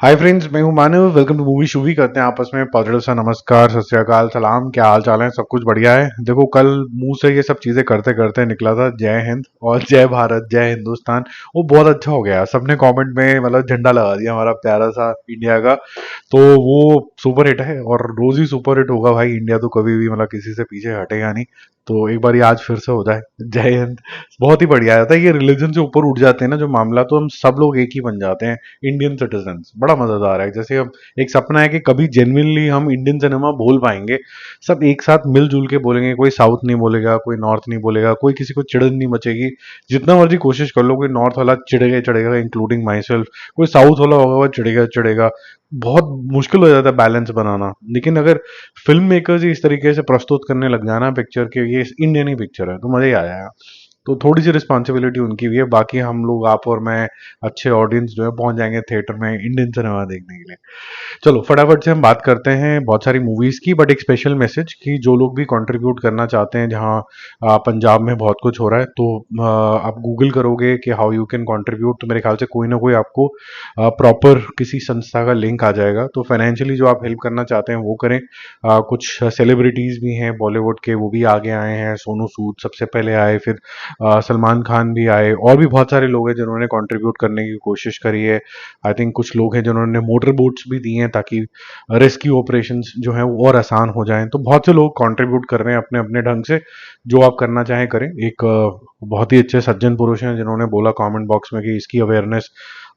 हाय friends, मैं हूं Manav. Welcome to movie शूवी। करते हैं आपस में पधड़ सा नमस्कार, सत श्री अकाल, सलाम। क्या हाल चाल है? सब कुछ बढ़िया है। देखो, कल मुंह से ये सब चीजें करते करते निकला था जय हिंद और जय भारत, जय हिंदुस्तान। वो बहुत अच्छा हो गया। सबने कमेंट में मतलब झंडा लगा दिया हमारा प्यारा सा इंडिया का। तो वो सुपर हिट है और रोज ही सुपर हिट होगा भाई। इंडिया तो कभी भी मतलब किसी से पीछे हटेगा नहीं। तो एक बार ये आज फिर से हो जाए, जय हिंद। बहुत ही बढ़िया आता है। ये रिलीजन से ऊपर उठ जाते हैं ना जो मामला, तो हम सब लोग एक ही बन जाते हैं, इंडियन सिटीजन। बड़ा मजेदार है। जैसे हम एक सपना है कि कभी जेन्युइनली हम इंडियन सिनेमा बोल पाएंगे, सब एक साथ मिलजुल के बोलेंगे। कोई साउथ नहीं बोलेगा, कोई नॉर्थ नहीं बोलेगा, कोई किसी को चिड़न नहीं मचेगी। जितना मर्जी कोशिश कर लो, कोई नॉर्थ वाला चिड़ेगा चिड़ेगा, इंक्लूडिंग माई सेल्फ। कोई साउथ वाला होगा वो चिड़ेगा चिड़ेगा। बहुत मुश्किल हो जाता है बैलेंस बनाना। लेकिन अगर फिल्म मेकर्स ही इस तरीके से प्रस्तुत करने लग जाना पिक्चर के, ये इंडियन ही पिक्चर है, तो मजा ही आ जाएगा। तो थोड़ी सी रिस्पॉन्सिबिलिटी उनकी भी है। बाकी हम लोग, आप और मैं, अच्छे ऑडियंस जो है पहुंच जाएंगे थिएटर में इंडियन सिनेमा देखने के लिए। चलो फटाफट से हम बात करते हैं बहुत सारी मूवीज की, बट एक स्पेशल मैसेज कि जो लोग भी कंट्रीब्यूट करना चाहते हैं, जहां पंजाब में बहुत कुछ हो रहा है, तो आप गूगल करोगे कि हाउ यू कैन कंट्रीब्यूट, तो मेरे ख्याल से कोई ना कोई आपको प्रॉपर किसी संस्था का लिंक आ जाएगा। तो फाइनेंशियली जो आप हेल्प करना चाहते हैं वो करें। कुछ सेलिब्रिटीज भी हैं बॉलीवुड के, वो भी आगे आए हैं। सोनू सूद सबसे पहले आए, फिर सलमान खान भी आए, और भी बहुत सारे लोग हैं जिन्होंने कंट्रीब्यूट करने की कोशिश करी है। आई थिंक कुछ लोग हैं जिन्होंने मोटर बोट्स भी दिए हैं ताकि रेस्क्यू ऑपरेशंस जो हैं वो और आसान हो जाएं। तो बहुत से लोग कंट्रीब्यूट कर रहे हैं अपने अपने ढंग से। जो आप करना चाहें करें। एक बहुत ही अच्छे सज्जन पुरुष हैं जिन्होंने बोला कमेंट बॉक्स में कि इसकी अवेयरनेस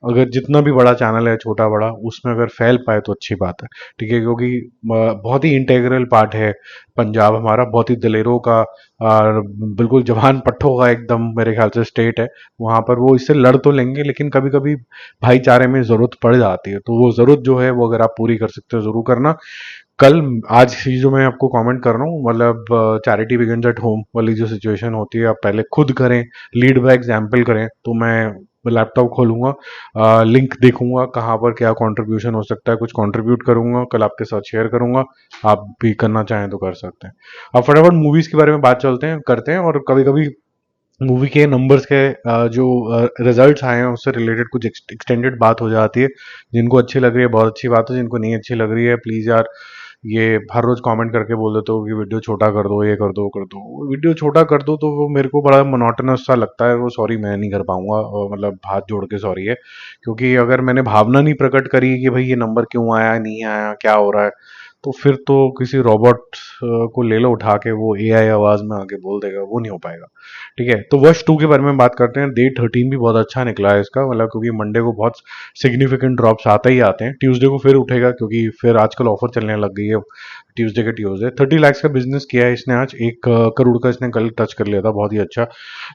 अगर जितना भी बड़ा चैनल है, छोटा बड़ा, उसमें अगर फैल पाए तो अच्छी बात है। ठीक है, क्योंकि बहुत ही इंटेग्रल पार्ट है पंजाब हमारा, बहुत ही दिलेरों का और बिल्कुल जवान पट्ठों का एकदम मेरे ख्याल से स्टेट है। वहां पर वो इससे लड़ तो लेंगे, लेकिन कभी कभी भाईचारे में जरूरत पड़ जाती है। तो वो जरूरत जो है वो अगर आप पूरी कर सकते हो जरूर करना। कल आज ही जो मैं आपको कमेंट कर रहा हूँ, मतलब चैरिटी बिगिंस एट होम वाली जो सिचुएशन होती है, आप पहले खुद करें, लीड बाय एग्जाम्पल करें। तो मैं लैपटॉप खोलूंगा, लिंक देखूंगा कहाँ पर क्या कंट्रीब्यूशन हो सकता है, कुछ कंट्रीब्यूट करूंगा, कल आपके साथ शेयर करूंगा। आप भी करना चाहें तो कर सकते हैं। अब फटाफट मूवीज के बारे में बात चलते हैं करते हैं। और कभी कभी मूवी के नंबर्स के जो रिजल्ट्स आए हैं उससे रिलेटेड कुछ एक्सटेंडेड बात हो जाती है। जिनको अच्छी लग रही है बहुत अच्छी बात है, जिनको नहीं अच्छी लग रही है प्लीज यार, ये हर रोज कमेंट करके बोल देते हो कि वीडियो छोटा कर दो, ये कर दो, कर दो। वीडियो छोटा कर दो तो वो मेरे को बड़ा मोनोटोनस सा लगता है। वो सॉरी मैं नहीं कर पाऊंगा, और मतलब हाथ जोड़ के सॉरी है। क्योंकि अगर मैंने भावना नहीं प्रकट करी कि भाई ये नंबर क्यों आया, नहीं आया, क्या हो रहा है, तो फिर तो किसी रोबोट को ले लो उठा के, वो एआई आवाज में आके बोल देगा, वो नहीं हो पाएगा। ठीक है, तो वर्ष 2 के बारे में बात करते हैं। डे 13 भी बहुत अच्छा निकला है इसका, मतलब क्योंकि मंडे को बहुत सिग्निफिकेंट ड्रॉप्स आते ही आते हैं। ट्यूसडे को फिर उठेगा क्योंकि फिर आजकल ऑफर चलने लग गई है ट्यूसडे के ट्यूसडे। 30 लाख का बिजनेस किया है इसने आज, 1 करोड़ का इसने कल टच कर लिया था, बहुत ही अच्छा।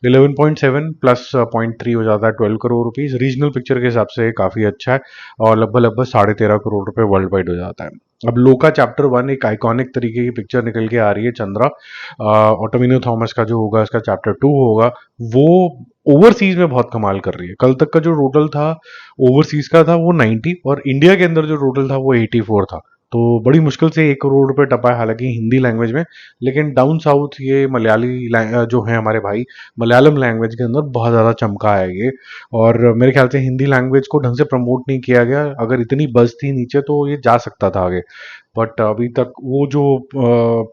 11.7 प्लस 0.3 हो जाता है 12 करोड़ रुपीज। रीजनल पिक्चर के हिसाब से काफी अच्छा है। और लगभग लगभग 13.5 करोड़ रुपए वर्ल्ड वाइड हो जाता है। अब लोका चैप्टर 1 एक आइकॉनिक तरीके की पिक्चर निकल के आ रही है, चंद्रा। ऑटोमिनो थॉमस का जो होगा, इसका चैप्टर 2 होगा। वो ओवरसीज में बहुत कमाल कर रही है। कल तक का जो टोटल था ओवरसीज का था वो 90, और इंडिया के अंदर जो टोटल था वो 84 था। तो बड़ी मुश्किल से 1 करोड़ रुपए टपा है, हालांकि हिंदी लैंग्वेज में। लेकिन डाउन साउथ ये मलयाली जो है हमारे भाई, मलयालम लैंग्वेज के अंदर बहुत ज्यादा चमका है ये। और मेरे ख्याल से हिंदी लैंग्वेज को ढंग से प्रमोट नहीं किया गया। अगर इतनी बज थी नीचे तो ये जा सकता था आगे, बट अभी तक वो जो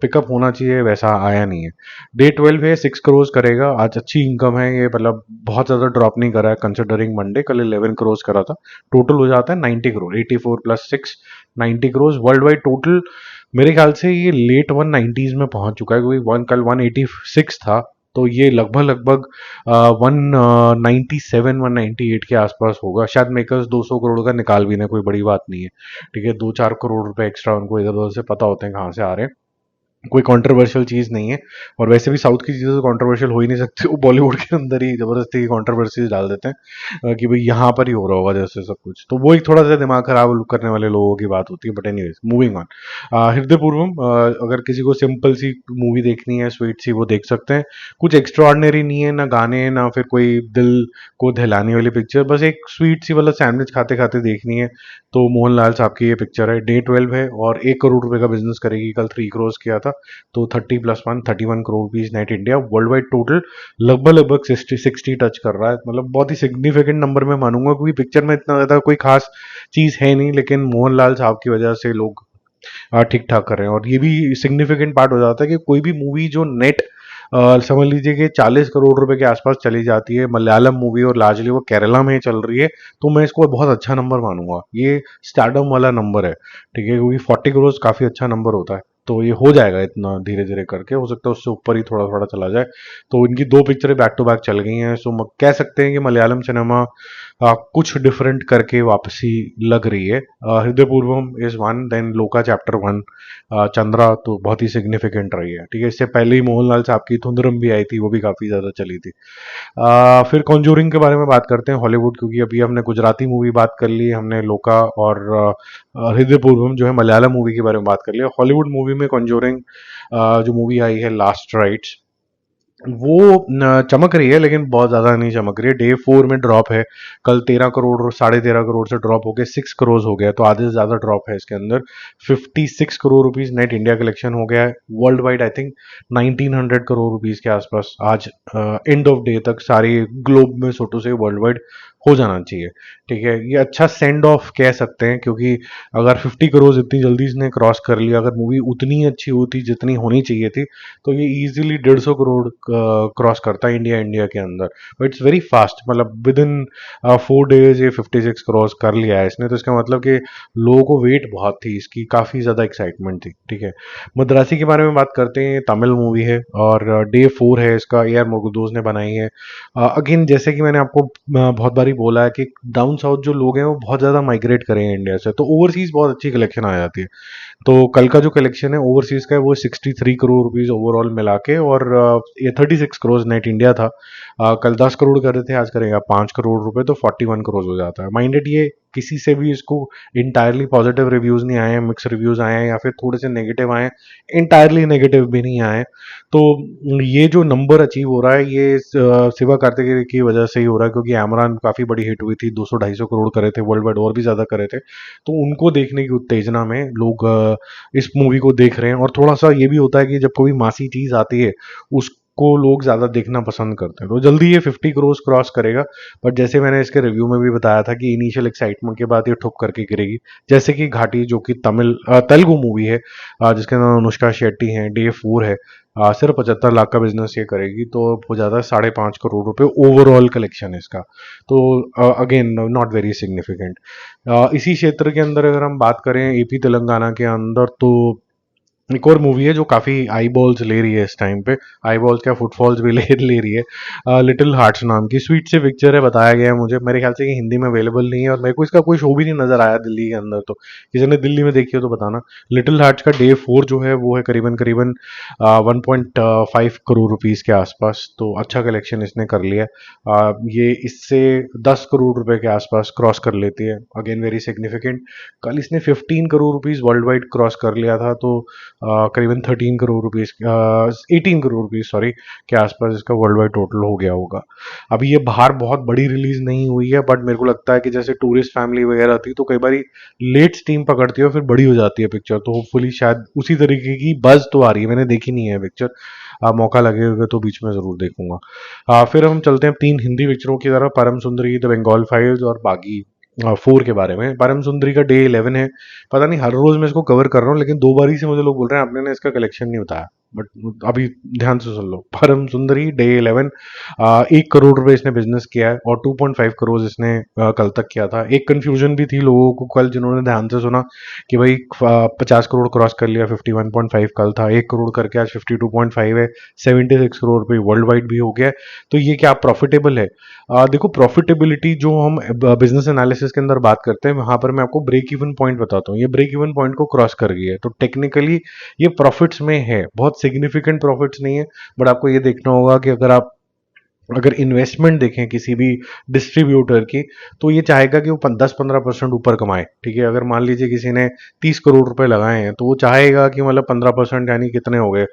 पिकअप होना चाहिए वैसा आया नहीं है। डे 12 है, 6 करोड़ करेगा आज। अच्छी इनकम है ये, मतलब बहुत ज्यादा ड्रॉप नहीं करा है कंसिडरिंग मंडे। कल 11 करोड़ करा था। टोटल हो जाता है 90 crore. 84 plus 6, 90 crore world wide total. मेरे ख्याल से ये लेट 190s में पहुंच चुका है, क्योंकि कल 186 था। तो ये लगभग लगभग 197 198 के आसपास होगा शायद। मेकर्स 200 करोड़ का निकाल भी ना, कोई बड़ी बात नहीं है। ठीक है, 2-4 करोड़ रुपए एक्स्ट्रा उनको इधर उधर से पता होते हैं कहाँ से आ रहे हैं। कोई कंट्रोवर्शियल चीज नहीं है। और वैसे भी साउथ की चीजें तो कंट्रोवर्शियल हो ही नहीं सकती, वो बॉलीवुड के अंदर ही जबरदस्ती की कंट्रोवर्सीज डाल देते हैं कि भाई यहाँ पर ही हो रहा होगा जैसे सब कुछ। तो वो एक थोड़ा सा दिमाग खराब करने वाले लोगों की बात होती है। But anyways, moving on. हृदय पूर्वम, अगर किसी को सिंपल सी मूवी देखनी है, स्वीट सी, वो देख सकते हैं। कुछ एक्स्ट्रा ऑर्डिनरी नहीं है, ना गाने ना फिर कोई दिल को दहलाने वाली पिक्चर, बस एक स्वीट सी वाला सैंडविच खाते खाते देखनी है। तो मोहनलाल साहब की ये पिक्चर है। डे 12 है और 1 करोड़ रुपए का बिजनेस करेगी। कल 3 करोड़ किया था। था। तो 30+1 31 crore rupees net India world wide total लगभग लगभग 60 टच कर रहा है। मतलब बहुत ही सिग्निफिकेंट नंबर मैं मानूंगा, क्योंकि पिक्चर में इतना ज़्यादा कोई खास चीज़ है नहीं, लेकिन मोहनलाल साहब की वजह से लोग ठीक ठाक कर रहे हैं। और ये भी सिग्निफिकेंट पार्ट हो जाता है कि कोई भी मूवी जो नेट समझ लीजिए कि 40 करोड़ रुपए के आसपास चली जाती है, मलयालम मूवी और लार्जली वो केरला में चल रही है, तो मैं इसको बहुत अच्छा नंबर मानूंगा। ये स्टारडम वाला नंबर है, ठीक है, क्योंकि 40 करोड़ काफी अच्छा नंबर होता है। तो ये हो जाएगा इतना धीरे धीरे करके, हो सकता है उससे ऊपर ही थोड़ा थोड़ा चला जाए। तो इनकी दो पिक्चरें बैक टू बैक चल गई हैं, सो कह सकते हैं कि मलयालम सिनेमा कुछ डिफरेंट करके वापसी लग रही है। हृदय पूर्वम इज वन, देन लोका चैप्टर 1, चंद्रा तो बहुत ही सिग्निफिकेंट रही है, ठीक है। इससे पहले ही मोहनलाल साहब की धुंधरम भी आई थी, वो भी काफी ज्यादा चली थी। फिर कॉन्जूरिंग के बारे में बात करते हैं हॉलीवुड, क्योंकि अभी हमने गुजराती मूवी बात कर ली, हमने लोका और हृदय पूर्वम जो है मलयालम मूवी के बारे में बात कर लिया। हॉलीवुड मूवी में कॉन्जूरिंग जो मूवी आई है लास्ट राइट्स, वो चमक रही है, लेकिन बहुत ज्यादा नहीं चमक रही है। डे 4 में ड्रॉप है, कल 13 करोड़ और 13.5 करोड़ से ड्रॉप हो गया 6 करोड़ हो गया, तो आधे से ज्यादा ड्रॉप है इसके अंदर। 56 crore rupees net India collection हो गया है। World wide I think 1900 crore rupees के आसपास आज एंड ऑफ डे तक सारी ग्लोब में सोटो से वर्ल्ड वाइड हो जाना चाहिए, ठीक है। ये अच्छा सेंड ऑफ कह सकते हैं, क्योंकि अगर 50 करोड़ इतनी जल्दी इसने क्रॉस कर लिया, अगर मूवी उतनी अच्छी होती जितनी होनी चाहिए थी, तो ये इजीली 150 करोड़ क्रॉस करता है इंडिया इंडिया के अंदर। इट्स वेरी फास्ट, मतलब विद इन 4 डेज ये 56 क्रॉस कर लिया है इसने। तो इसका मतलब कि लोगों को वेट बहुत थी इसकी, काफ़ी ज़्यादा एक्साइटमेंट थी, ठीक है। मद्रासी के बारे में बात करते हैं, तमिल मूवी है और डे 4 है इसका, ए आर मुरुगदोस ने बनाई है। अगेन जैसे कि मैंने आपको बहुत बारी बोला है कि डाउन साउथ जो लोग हैं वो बहुत ज़्यादा माइग्रेट करें हैं इंडिया से, तो ओवरसीज़ बहुत अच्छी कलेक्शन आ जाती है। तो कल का जो कलेक्शन है ओवरसीज का है वो 63 करोड़ रुपीज ओवरऑल मिला के, और ये 36 करोड़ नेट इंडिया था। कल 10 करोड़ कर रहे थे, आज करेगा 5 करोड़ रुपए, तो 41 करोड़ हो जाता है। माइंडेड ये किसी से भी इसको इंटायरली पॉजिटिव रिव्यूज नहीं आए हैं, मिक्स रिव्यूज आए हैं या फिर थोड़े से नेगेटिव आए हैं, इंटायरली नेगेटिव भी नहीं आए। तो ये जो नंबर अचीव हो रहा है ये शिवा कार्तिकेय की वजह से ही हो रहा है, क्योंकि आमरान काफी बड़ी हिट हुई थी, 200-250 करोड़ करे थे वर्ल्ड वाइड, और भी ज्यादा करे थे। तो उनको देखने की उत्तेजना में लोग इस मूवी को देख रहे हैं। और थोड़ा सा ये भी होता है कि जब कोई मासी चीज आती है उसको लोग ज्यादा देखना पसंद करते हैं, तो जल्दी ये 50 करोड़ क्रॉस करेगा। बट जैसे मैंने इसके रिव्यू में भी बताया था कि इनिशियल एक्साइटमेंट के बाद ये ठुक करके गिरेगी, जैसे कि घाटी जो कि तेलुगु मूवी है, जिसके अंदर अनुष्का शेट्टी है, डे 4 है, सिर्फ 75 लाख का बिजनेस ये करेगी, तो हो जाता है 5.5 करोड़ रुपए ओवरऑल कलेक्शन इसका। तो अगेन नॉट वेरी सिग्निफिकेंट। इसी क्षेत्र के अंदर अगर हम बात करें एपी तेलंगाना के अंदर, तो एक और मूवी है जो काफी आई बॉल्स ले रही है इस टाइम पे, आई बॉल्स क्या फुटफॉल्स भी ले रही है। लिटिल हार्ट्स नाम की स्वीट सी पिक्चर है, बताया गया है मुझे, मेरे ख्याल से कि हिंदी में अवेलेबल नहीं है, और मेरे को इसका कोई शो भी नहीं नजर आया दिल्ली के अंदर। तो किसी ने दिल्ली में देखी हो तो बताना। लिटिल हार्ट्स का डे 4 जो है वो है करीबन करीबन 1.5 करोड़ रुपीज के आसपास, तो अच्छा कलेक्शन इसने कर लिया। ये इससे 10 करोड़ रुपए के आसपास क्रॉस कर लेती है, अगेन वेरी सिग्निफिकेंट। कल इसने 15 crore rupees world wide cross कर लिया था, तो करीबन 13 crore rupees 18 crore rupees sorry के आसपास इसका वर्ल्ड वाइड टोटल हो गया होगा। अभी ये बाहर बहुत बड़ी रिलीज नहीं हुई है, बट मेरे को लगता है कि जैसे टूरिस्ट फैमिली वगैरह थी तो कई बार लेट स्टीम पकड़ती है और फिर बड़ी हो जाती है पिक्चर, तो होपफुली शायद उसी तरीके की बज तो आ रही है। मैंने देखी नहीं है पिक्चर, मौका लगेगा तो बीच में जरूर देखूंगा। फिर हम चलते हैं 3 हिंदी पिक्चरों की तरफ, परम सुंदरी, द बंगाल फाइल्स और बागी 4 के बारे में। परम सुंदरी का डे 11 है, पता नहीं हर रोज मैं इसको कवर कर रहा हूँ, लेकिन 2 बारी से मुझे लोग बोल रहे हैं आपने ना इसका कलेक्शन नहीं बताया, बट अभी ध्यान से सुन लो। परम सुंदरी डे 11, 1 करोड़ रुपए इसने बिजनेस किया है, और 2.5 करोड़ इसने कल तक किया था। एक कंफ्यूजन भी थी लोगों को कल, जिन्होंने ध्यान से सुना कि भाई 50 करोड़ क्रॉस कर लिया, 51.5 कल था, 1 करोड़ करके आज 52.5 है, 76 करोड़ रुपए वर्ल्ड वाइड भी हो गया है। तो ये क्या प्रॉफिटेबल है? देखो प्रॉफिटेबिलिटी जो हम बिजनेस एनालिसिस के अंदर बात करते हैं, वहां पर मैं आपको ब्रेक इवन पॉइंट बताता हूँ, ये ब्रेक इवन पॉइंट को क्रॉस कर गई है, तो टेक्निकली ये प्रॉफिट्स में है, बहुत सिग्निफिकेंट प्रॉफिट्स नहीं है। बट आपको ये देखना होगा कि अगर इन्वेस्टमेंट देखें किसी भी डिस्ट्रीब्यूटर की, तो ये चाहेगा कि वो 10-15% ऊपर कमाए, ठीक है। अगर मान लीजिए किसी ने 30 करोड़ रुपए लगाए हैं, तो वो चाहेगा कि मतलब 15% यानी कितने हो गए,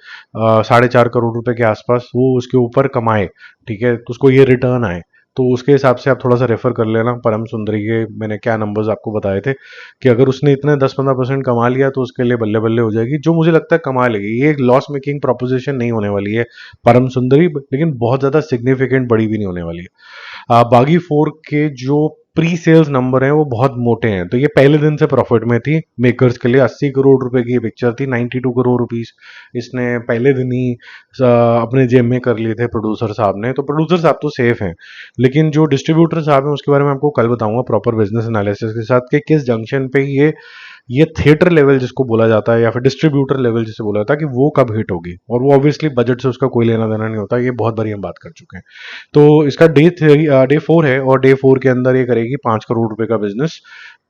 4.5 करोड़ रुपए के आसपास वो उसके ऊपर कमाए, ठीक है, तो उसको ये रिटर्न आए। तो उसके हिसाब से आप थोड़ा सा रेफर कर लेना परम सुंदरी के, मैंने क्या नंबर्स आपको बताए थे कि अगर उसने इतने 10-15% कमा लिया तो उसके लिए बल्ले बल्ले हो जाएगी, जो मुझे लगता है कमा लेगी। ये एक लॉस मेकिंग प्रोपोजिशन नहीं होने वाली है परम सुंदरी, लेकिन बहुत ज़्यादा सिग्निफिकेंट बड़ी भी नहीं होने वाली है। बागी फोर के जो प्री सेल्स नंबर हैं वो बहुत मोटे हैं, तो ये पहले दिन से प्रॉफिट में थी। मेकर्स के लिए 80 करोड़ रुपए की ये पिक्चर थी, 92 करोड़ रुपीस इसने पहले दिन ही अपने जेब में कर लिए थे प्रोड्यूसर साहब ने। तो प्रोड्यूसर साहब तो सेफ हैं, लेकिन जो डिस्ट्रीब्यूटर साहब हैं उसके बारे में आपको कल बताऊंगा प्रॉपर बिजनेस एनालिसिस के साथ कि किस जंक्शन पे ये थिएटर लेवल जिसको बोला जाता है या फिर डिस्ट्रीब्यूटर लेवल जिसे बोला जाता है कि वो कब हिट होगी, और वो ऑब्वियसली बजट से उसका कोई लेना देना नहीं होता, ये बहुत बारी हम बात कर चुके हैं। तो इसका डे 4 है और डे 4 के अंदर ये करेगी 5 करोड़ रुपए का बिजनेस।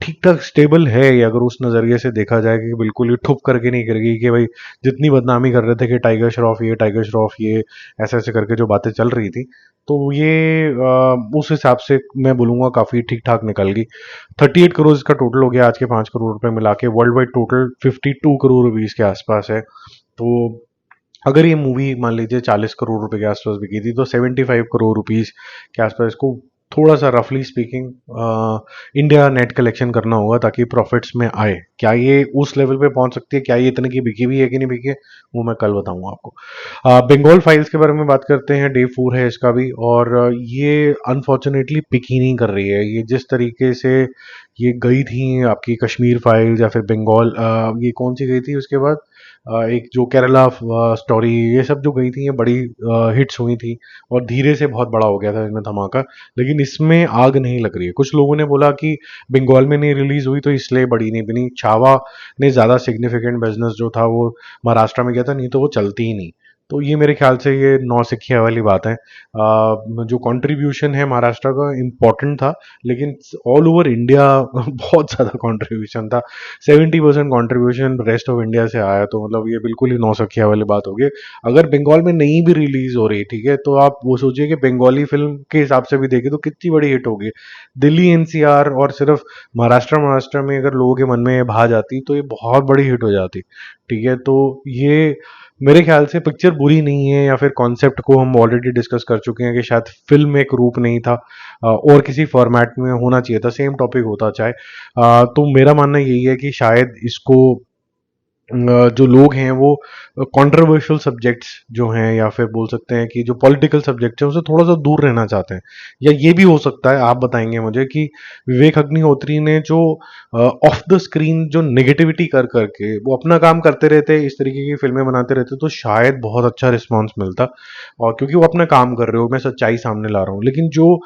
ठीक ठाक स्टेबल है ये, अगर उस नज़रिए से देखा जाए कि बिल्कुल ये ठुप करके नहीं करेगी कि भाई जितनी बदनामी कर रहे थे कि टाइगर श्रॉफ ये ऐसे ऐसे करके जो बातें चल रही थी, तो ये उस हिसाब से मैं बोलूँगा काफ़ी ठीक ठाक निकल गई। 38 करोड़ इसका टोटल हो गया आज के 5 करोड़ रुपए मिला के, world wide total 52 crore rupees के आसपास है। तो अगर ये मूवी मान लीजिए 40 करोड़ रुपए के आसपास बिकी थी तो 75 करोड़ रुपीस के आसपास इसको थोड़ा सा रफली स्पीकिंग इंडिया नेट कलेक्शन करना होगा ताकि प्रॉफिट्स में आए। क्या ये उस लेवल पे पहुंच सकती है, क्या ये इतने की बिकी भी है कि नहीं बिकी है, वो मैं कल बताऊंगा आपको। बंगाल फाइल्स के बारे में बात करते हैं, डे 4 है इसका भी, और ये अनफॉर्चुनेटली पिक ही नहीं कर रही है। ये जिस तरीके से ये गई थी आपकी कश्मीर फाइल्स या फिर बंगाल, ये कौन सी गई थी उसके बाद, एक जो केरला स्टोरी, ये सब जो गई थी ये बड़ी हिट्स हुई थी और धीरे से बहुत बड़ा हो गया था इनमें धमाका, लेकिन इसमें आग नहीं लग रही है। कुछ लोगों ने बोला कि बंगाल में नहीं रिलीज हुई तो इसलिए बड़ी नहीं बनी, छावा ने ज़्यादा सिग्निफिकेंट बिजनेस जो था वो महाराष्ट्र में किया था, नहीं तो वो चलती ही नहीं। तो ये मेरे ख्याल से ये नौसिखिया वाली बात है। जो कंट्रीब्यूशन है महाराष्ट्र का इम्पोर्टेंट था, लेकिन ऑल ओवर इंडिया बहुत ज़्यादा कंट्रीब्यूशन था। 70% कंट्रीब्यूशन रेस्ट ऑफ इंडिया से आया, तो मतलब ये बिल्कुल ही नौसिखिया वाली बात होगी। अगर बंगाल में नहीं भी रिलीज हो रही, ठीक है, तो आप वो सोचिए कि बंगाली फिल्म के हिसाब से भी देखें तो कितनी बड़ी हिट होगी। दिल्ली एनसीआर और सिर्फ महाराष्ट्र महाराष्ट्र में अगर लोगों के मन में ये भा जाती तो ये बहुत बड़ी हिट हो जाती, ठीक है। तो ये मेरे ख्याल से पिक्चर बुरी नहीं है, या फिर कॉन्सेप्ट को हम ऑलरेडी डिस्कस कर चुके हैं कि शायद फिल्म एक रूप नहीं था, और किसी फॉर्मेट में होना चाहिए था, सेम टॉपिक होता चाहे। तो मेरा मानना यही है कि शायद इसको जो लोग हैं वो कंट्रोवर्शियल सब्जेक्ट्स जो हैं या फिर बोल सकते हैं कि जो पॉलिटिकल सब्जेक्ट्स हैं उसे थोड़ा सा दूर रहना चाहते हैं। या ये भी हो सकता है, आप बताएंगे मुझे, कि विवेक अग्निहोत्री ने जो ऑफ द स्क्रीन जो नेगेटिविटी कर करके वो अपना काम करते रहते, इस तरीके की फिल्में बनाते रहते, तो शायद बहुत अच्छा रिस्पॉन्स मिलता। और क्योंकि वो अपना काम कर रहे हो, मैं सच्चाई सामने ला रहा हूँ, लेकिन जो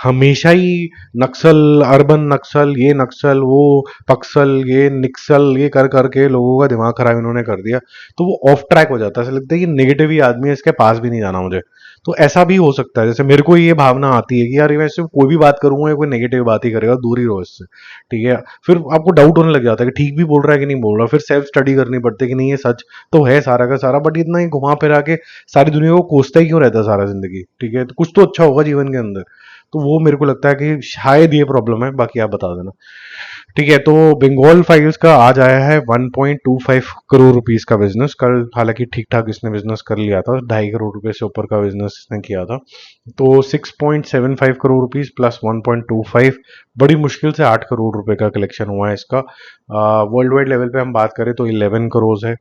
हमेशा ही नक्सल, अर्बन नक्सल, ये नक्सल, वो पक्सल, ये निक्सल, ये कर करके लोगों का दिमाग खराब इन्होंने कर दिया, तो वो ऑफ ट्रैक हो जाता है। ऐसा लगता है कि नेगेटिव ही आदमी है, इसके पास भी नहीं जाना मुझे। तो ऐसा भी हो सकता है, जैसे मेरे को ये भावना आती है कि यार वैसे कोई भी बात करूंगा या कोई नेगेटिव बात ही करेगा, दूर ही रहो इससे, ठीक है। फिर आपको डाउट होने लग जाता है कि ठीक भी बोल रहा है कि नहीं बोल रहा, फिर सेल्फ स्टडी करनी पड़ती है कि नहीं ये सच तो है सारा का सारा, बट इतना ही घुमा फिरा के सारी दुनिया को कोसता ही क्यों रहता है सारा जिंदगी, ठीक है। तो कुछ तो अच्छा होगा जीवन के अंदर। तो वो मेरे को लगता है कि शायद ये प्रॉब्लम है, बाकी आप बता देना, ठीक है। तो बंगाल फाइल्स का आज आया है 1.25 करोड़ रुपीस का बिजनेस। कल हालांकि ठीक ठाक इसने बिजनेस कर लिया था, 2.5 करोड़ रुपए से ऊपर का बिजनेस इसने किया था। तो 6.75 करोड़ रुपीस प्लस 1.25, बड़ी मुश्किल से 8 करोड़ रुपए का कलेक्शन हुआ है इसका। वर्ल्ड वाइड लेवल पे हम बात करें तो 11 करोड़ है।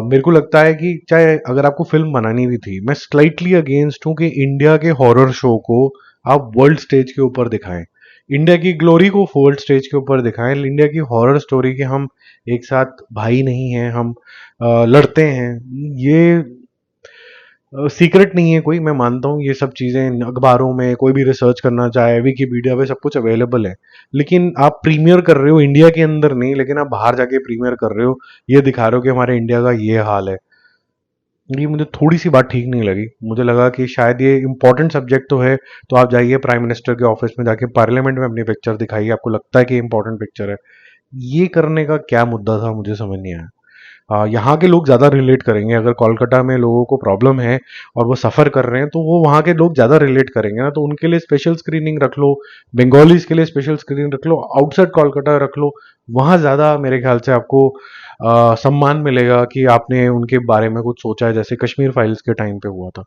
मेरे को लगता है कि चाहे अगर आपको फिल्म बनानी भी थी, मैं स्लाइटली अगेंस्ट हूँ कि इंडिया के हॉरर शो को आप वर्ल्ड स्टेज के ऊपर दिखाएं, इंडिया की ग्लोरी को वर्ल्ड स्टेज के ऊपर दिखाएं, इंडिया की हॉरर स्टोरी के हम एक साथ भाई नहीं हैं, हम लड़ते हैं। ये सीक्रेट नहीं है कोई, मैं मानता हूँ ये सब चीज़ें अखबारों में कोई भी रिसर्च करना चाहे, विकीपीडिया पे सब कुछ अवेलेबल है। लेकिन आप प्रीमियर कर रहे हो इंडिया के अंदर नहीं, लेकिन आप बाहर जाके प्रीमियर कर रहे हो, ये दिखा रहे हो कि हमारे इंडिया का ये हाल है। ये मुझे थोड़ी सी बात ठीक नहीं लगी। मुझे लगा कि शायद ये इंपॉर्टेंट सब्जेक्ट तो है, तो आप जाइए प्राइम मिनिस्टर के ऑफिस में जाके पार्लियामेंट में अपनी पिक्चर दिखाइए, आपको लगता है कि इंपॉर्टेंट पिक्चर है। ये करने का क्या मुद्दा था, मुझे समझ नहीं आया। यहाँ के लोग ज़्यादा रिलेट करेंगे, अगर कोलकाता में लोगों को प्रॉब्लम है और वो सफ़र कर रहे हैं तो वो वहाँ के लोग ज़्यादा रिलेट करेंगे ना, तो उनके लिए स्पेशल स्क्रीनिंग रख लो, बंगालीज के लिए स्पेशल स्क्रीनिंग रख लो, आउटसाइड कोलकाता रख लो, वहाँ ज़्यादा मेरे ख्याल से आपको सम्मान मिलेगा कि आपने उनके बारे में कुछ सोचा है, जैसे कश्मीर फाइल्स के टाइम पे हुआ था।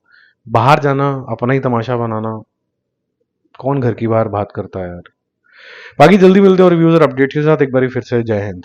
बाहर जाना, अपना ही तमाशा बनाना, कौन घर की बाहर बात करता है यार। बाकी जल्दी मिलते हैं और रिव्यूज और अपडेट के साथ। एक बार फिर से जय हिंद।